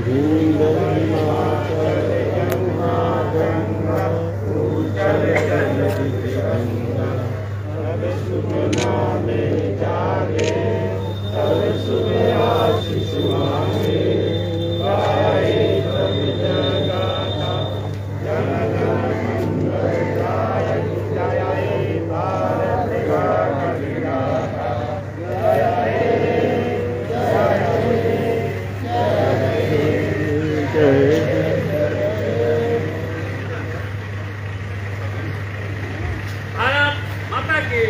धींगली मातर यमुना गंगा उछल चलती गंगा तब सुमना में जागे तब सुबह आशीष मांगे गाए तब जगाता जन गण मंगलदायक जय हे भारत का विधाता जय हे भारत माता की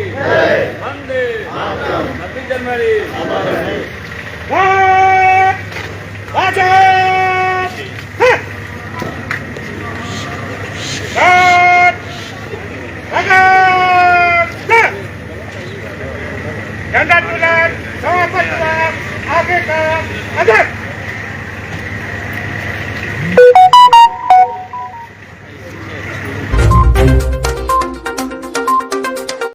वंदे मातरम। 26 जनवरी झंडा तुला आगे का अजय